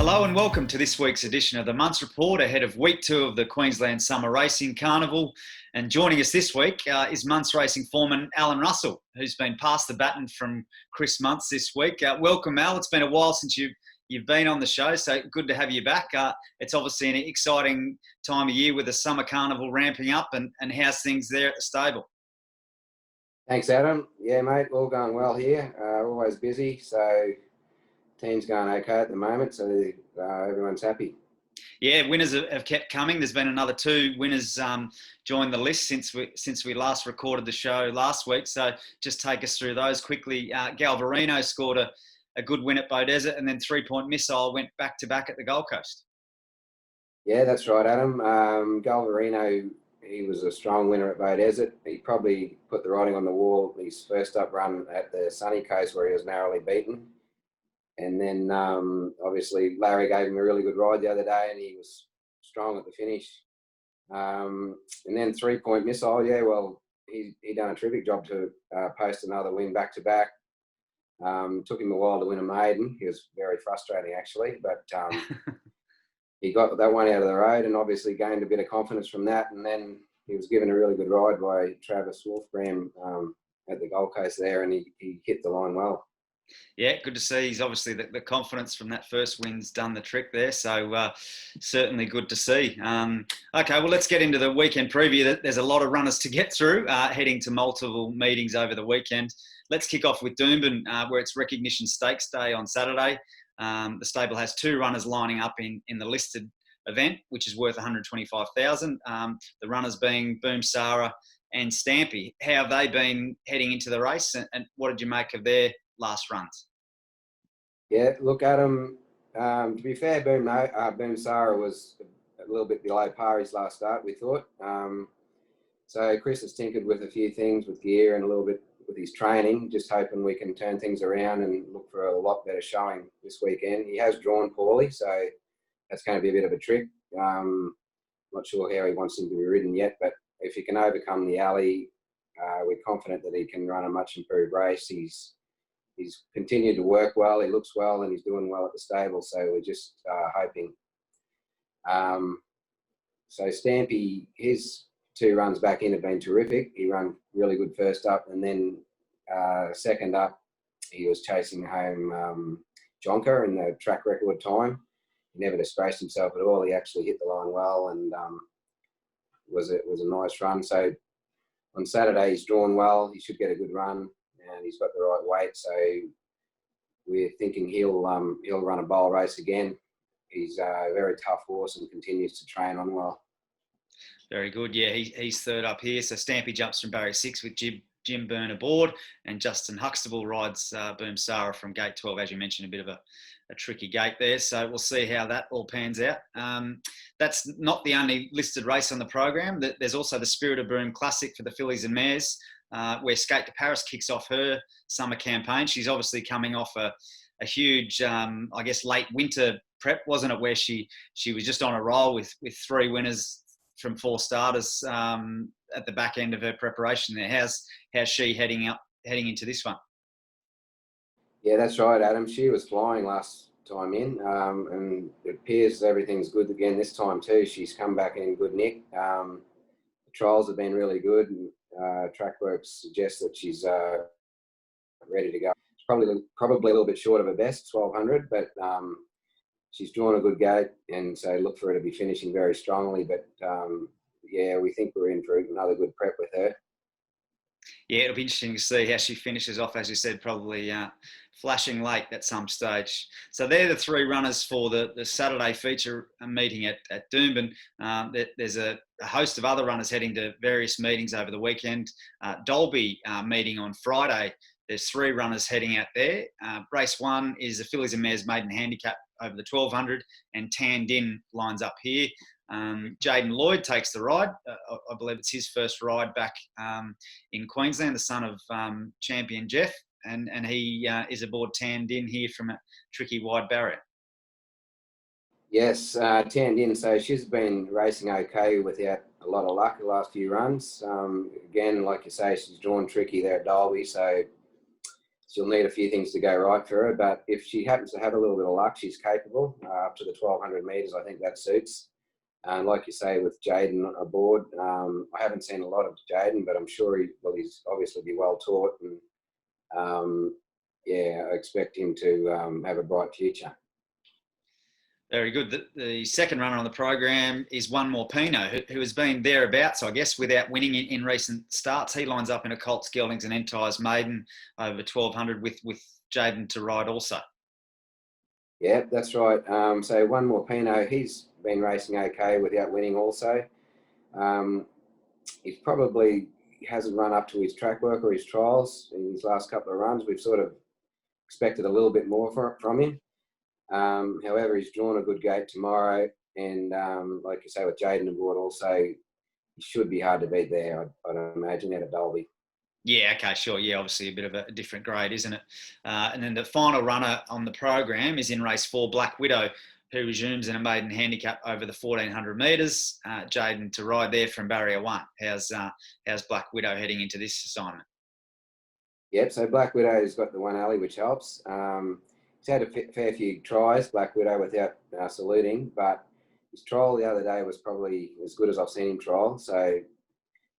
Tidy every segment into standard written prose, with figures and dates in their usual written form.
Hello and welcome to this week's edition of the Munce Report ahead of week 2 of the Queensland Summer Racing Carnival. And joining us this week is Munce Racing foreman Alan Russell, who's been passed the baton from Chris Munce this week. Welcome, Al. It's been a while since you've been on the show, so good to have you back. It's obviously an exciting time of year with the Summer Carnival ramping up, and how's things there at the stable? Thanks, Adam. Yeah, mate, all going well here. Always busy, so team's going okay at the moment, so everyone's happy. Yeah, winners have kept coming. There's been another 2 winners join the list since we last recorded the show last week. So just take us through those quickly. Galvarino scored a good win at Beaudesert, and then 3 Point Missile went back-to-back at the Gold Coast. Yeah, that's right, Adam. Galvarino, he was a strong winner at Beaudesert. He probably put the writing on the wall his first up run at the Sunny Coast, where he was narrowly beaten. And then, obviously, Larry gave him a really good ride the other day, and he was strong at the finish. And then 3 Point Missile, yeah, well, he done a terrific job to post another win back-to-back. Took him a while to win a maiden. He was very frustrating, actually, but he got that one out of the road and obviously gained a bit of confidence from that. And then he was given a really good ride by Travis Wolfgram at the Gold Coast there, and he hit the line well. Yeah, good to see. He's obviously the confidence from that first win's done the trick there. So certainly good to see. Okay, well, let's get into the weekend preview. There's a lot of runners to get through, heading to multiple meetings over the weekend. Let's kick off with Doomben, where it's Recognition Stakes Day on Saturday. The stable has 2 runners lining up in the listed event, which is worth $125,000. The runners being Boom Sarah and Stampy. How have they been heading into the race, and what did you make of their last runs? Yeah, look, Adam, to be fair, Boom Sarah was a little bit below par his last start, we thought. So Chris has tinkered with a few things with gear and a little bit with his training, just hoping we can turn things around and look for a lot better showing this weekend. He has drawn poorly, so that's going to be a bit of a trick. Not sure how he wants him to be ridden yet, but if he can overcome the alley, we're confident that he can run a much improved race. He's continued to work well, he looks well, and he's doing well at the stable, so we're just hoping. So Stampy, his 2 runs back in have been terrific. He ran really good first up, and then second up, he was chasing home Jonker in the track record time. He never disgraced himself at all. He actually hit the line well, and was a nice run. So on Saturday, he's drawn well. He should get a good run, and he's got the right weight. So we're thinking he'll run a bowl race again. He's a very tough horse and continues to train on well. Very good. Yeah, he's third up here. So Stampy jumps from barrier 6 with Jim Byrne aboard, and Justin Huxtable rides Boom Sarah from gate 12. As you mentioned, a bit of a tricky gate there. So we'll see how that all pans out. That's not the only listed race on the program. There's also the Spirit of Boom Classic for the fillies and mares, where Skate to Paris kicks off her summer campaign. She's obviously coming off a huge, I guess, late winter prep, wasn't it, where she was just on a roll with 3 winners from 4 starters at the back end of her preparation there. How's she heading into this one? Yeah, that's right, Adam. She was flying last time in, and it appears everything's good again this time too. She's come back in good nick. The trials have been really good, and track work suggests that she's ready to go. It's probably a little bit short of her best, 1200, but she's drawn a good gate, and so look for her to be finishing very strongly. But yeah, we think we're in for another good prep with her. Yeah, it'll be interesting to see how she finishes off, as you said, probably flashing late at some stage. So they're the 3 runners for the Saturday feature meeting at Doomben. There's a host of other runners heading to various meetings over the weekend. Dolby meeting on Friday. There's 3 runners heading out there. Race 1 is the Fillies and Mares Maiden Handicap over the 1200, and Tan Din lines up here. Jaden Lloyd takes the ride. I believe it's his first ride back in Queensland, the son of champion Jeff, and he is aboard Tan Din here from a tricky wide barrier. Yes, Tan Din, so she's been racing okay without a lot of luck the last few runs. Again, like you say, she's drawn tricky there at Dolby, so she'll need a few things to go right for her. But if she happens to have a little bit of luck, she's capable. Up to the 1200 metres, I think that suits. And like you say, with Jaden aboard, I haven't seen a lot of Jaden, but I'm sure he's obviously be well taught, and yeah, I expect him to have a bright future. Very good. The second runner on the program is One More Pino, who has been thereabouts, I guess, without winning in recent starts. He lines up in a Colts, Geldings and Entires maiden over 1200 with Jaden to ride also. Yeah, that's right. So One More Pino, he's been racing okay without winning also. He probably hasn't run up to his track work or his trials in his last couple of runs. We've sort of expected a little bit more from him. However, he's drawn a good gate tomorrow, and like you say, with Jaden aboard also, he should be hard to beat there, I'd imagine, out of Dolby. Yeah, okay, sure. Yeah, obviously a bit of a different grade, isn't it? And then the final runner on the program is in race 4, Black Widow, who resumes in a maiden handicap over the 1400 metres. Jaden to ride there from barrier 1. How's Black Widow heading into this assignment? Yep, so Black Widow's got the one alley, which helps. He's had a fair few tries, Black Widow, without saluting, but his trial the other day was probably as good as I've seen him trial. So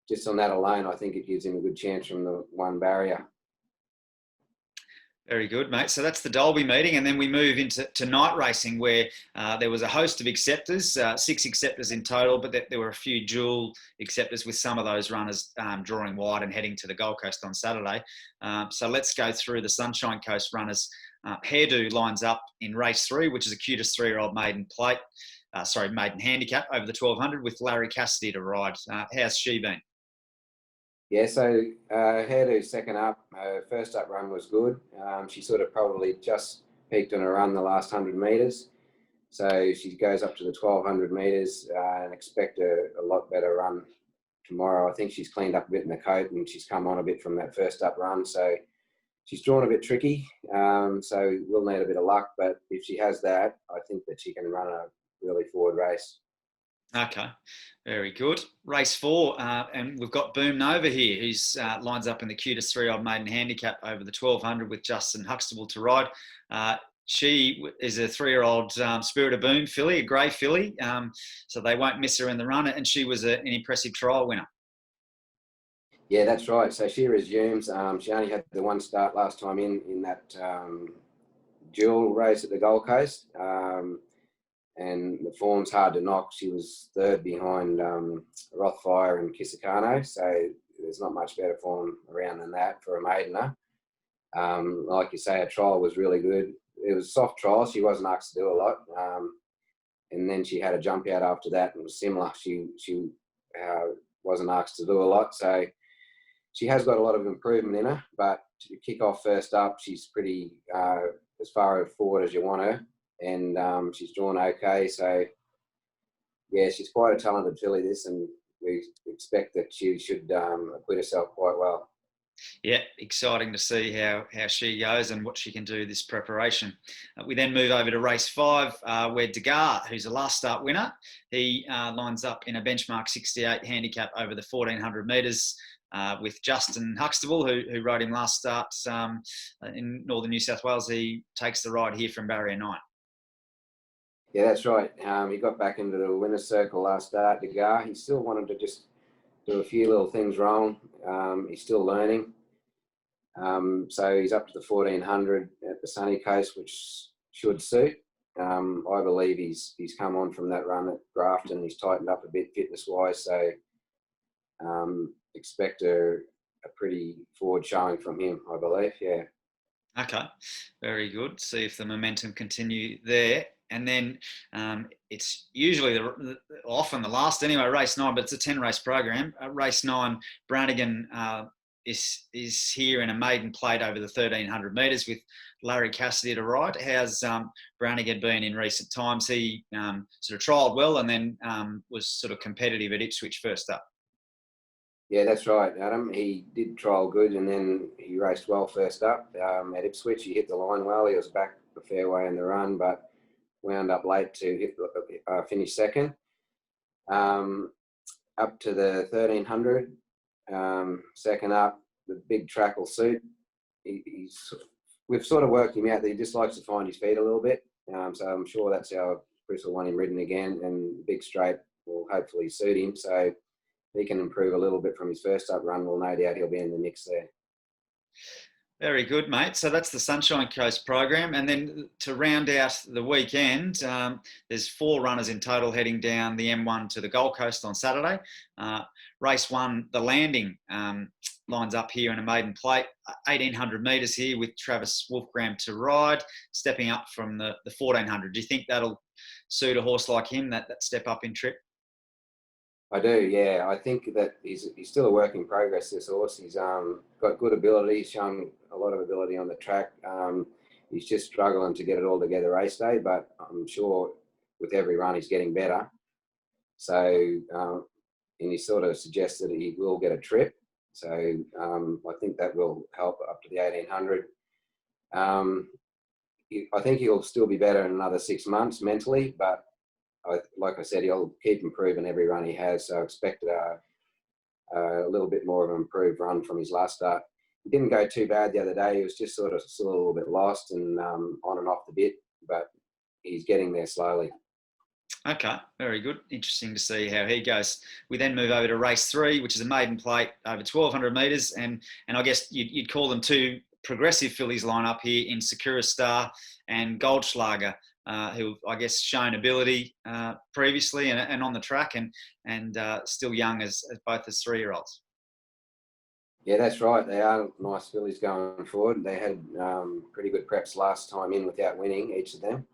just on that alone, I think it gives him a good chance from the one barrier. Very good, mate. So that's the Dolby meeting, and then we move into night racing, where there was a host of acceptors, 6 acceptors in total, but there were a few dual acceptors with some of those runners drawing wide and heading to the Gold Coast on Saturday. So let's go through the Sunshine Coast runners. Hairdo lines up in race 3, which is a cutest 3-year-old maiden maiden handicap over the 1200 with Larry Cassidy to ride. How's she been? Yeah, so Hairdo's second up. Her first up run was good. She sort of probably just peaked on her run the last 100 metres. So she goes up to the 1200 metres and expect a lot better run tomorrow. I think she's cleaned up a bit in the coat and she's come on a bit from that first up run. So she's drawn a bit tricky. So we'll need a bit of luck. But if she has that, I think that she can run a really forward race. Okay, very good. Race 4, and we've got Boom Nova here, who's lines up in the cutest 3-year-old maiden handicap over the 1200 with Justin Huxtable to ride. She is a 3-year-old Spirit of Boom filly, a grey filly, so they won't miss her in the run, and she was an impressive trial winner. Yeah, that's right. So she resumes. She only had the one start last time in that dual race at the Gold Coast. And the form's hard to knock. She was third behind Rothfire and Kisakano, so there's not much better form around than that for a maidener. Like you say, her trial was really good. It was a soft trial. She wasn't asked to do a lot. And then she had a jump out after that and was similar. She wasn't asked to do a lot. So she has got a lot of improvement in her, but to kick off first up, she's pretty as far forward as you want her. And she's drawn okay. So, yeah, she's quite a talented filly, this, and we expect that she should acquit herself quite well. Yeah, exciting to see how she goes and what she can do this preparation. We then move over to race 5, where Degas, who's a last start winner, he lines up in a benchmark 68 handicap over the 1400 metres with Justin Huxtable, who rode him last start in northern New South Wales. He takes the ride here from barrier 9. Yeah, that's right. He got back into the winner's circle last start, Degas. He still wanted to just do a few little things wrong. He's still learning. So he's up to the 1400 at the Sunny Coast, which should suit. I believe he's come on from that run at Grafton. He's tightened up a bit fitness-wise, so expect a pretty forward showing from him, I believe, yeah. Okay, very good. See if the momentum continue there. And then it's usually often the last anyway, race 9, but it's a 10-race program. Race 9, Brannigan is here in a maiden plate over the 1300 metres with Larry Cassidy to ride. How's Brannigan been in recent times? He sort of trialled well and then was sort of competitive at Ipswich first up. Yeah, that's right, Adam. He did trial good and then he raced well first up at Ipswich. He hit the line well. He was back the fairway in the run, but wound up late to finish second. Up to the 1300, second up, the big track will suit. we've sort of worked him out that he just likes to find his feet a little bit. So I'm sure that's how Chris will want him ridden again, and big straight will hopefully suit him. So if he can improve a little bit from his first up run, well, no doubt he'll be in the mix there. Very good, mate. So that's the Sunshine Coast program. And then to round out the weekend, there's 4 runners in total heading down the M1 to the Gold Coast on Saturday. Race 1, the Landing, lines up here in a maiden plate, 1,800 metres here with Travis Wolfgram to ride, stepping up from the 1,400. Do you think that'll suit a horse like him, that step up in trip? I do, yeah. I think that he's still a work in progress, this horse. He's got good ability. He's shown a lot of ability on the track. He's just struggling to get it all together race day, but I'm sure with every run he's getting better. So, and he sort of suggested that he will get a trip. So I think that will help up to the 1,800. I think he'll still be better in another 6 months mentally, but like I said, he'll keep improving every run he has. So I expect a little bit more of an improved run from his last start. He didn't go too bad the other day. He was just sort of still a little bit lost and on and off the bit, but he's getting there slowly. Okay, very good. Interesting to see how he goes. We then move over to race 3, which is a maiden plate over 1,200 metres, and I guess you'd call them 2 progressive fillies line up here in Sakura Star and Goldschlager, who I guess shown ability previously and on the track, and still young as both as 3-year-olds. Yeah, that's right. They are nice fillies going forward. They had pretty good preps last time in without winning, each of them.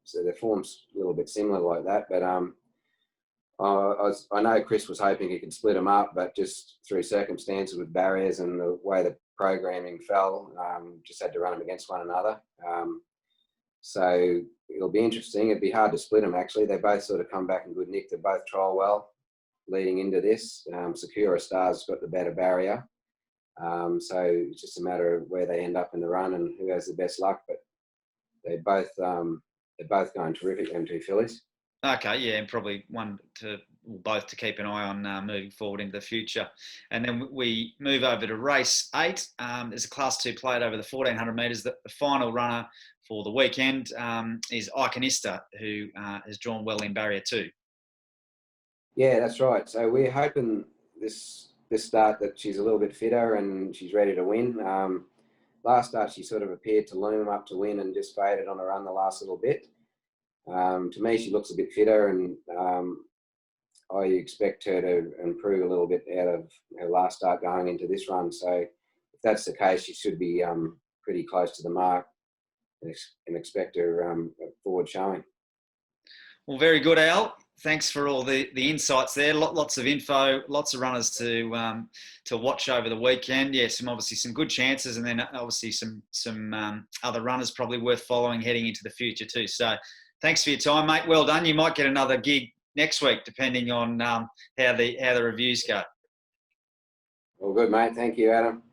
So their form's a little bit similar like that. But I know Chris was hoping he could split them up, but just through circumstances with barriers and the way the programming fell, just had to run them against one another. So it'll be interesting. It'd be hard to split them, actually. They both sort of come back in good nick. They both trial well leading into this. Sakura Star's got the better barrier. So it's just a matter of where they end up in the run and who has the best luck. But they're both going terrific, them 2 fillies. Okay, yeah, and probably both to keep an eye on moving forward into the future. And then we move over to race 8. There's a Class 2 plate over the 1,400 metres. The final runner for the weekend is Iconista, who has drawn well in barrier 2. Yeah, that's right. So we're hoping this start that she's a little bit fitter and she's ready to win. Last start, she sort of appeared to loom up to win and just faded on the run the last little bit. To me, she looks a bit fitter, and I expect her to improve a little bit out of her last start going into this run. So if that's the case, she should be pretty close to the mark and expect her forward showing. Well, very good, Al. Thanks for all the insights there. Lots of info, lots of runners to watch over the weekend. Yeah, obviously some good chances, and then obviously some other runners probably worth following heading into the future too. So thanks for your time, mate. Well done. You might get another gig next week, depending on how the reviews go. Well, good, mate. Thank you, Adam.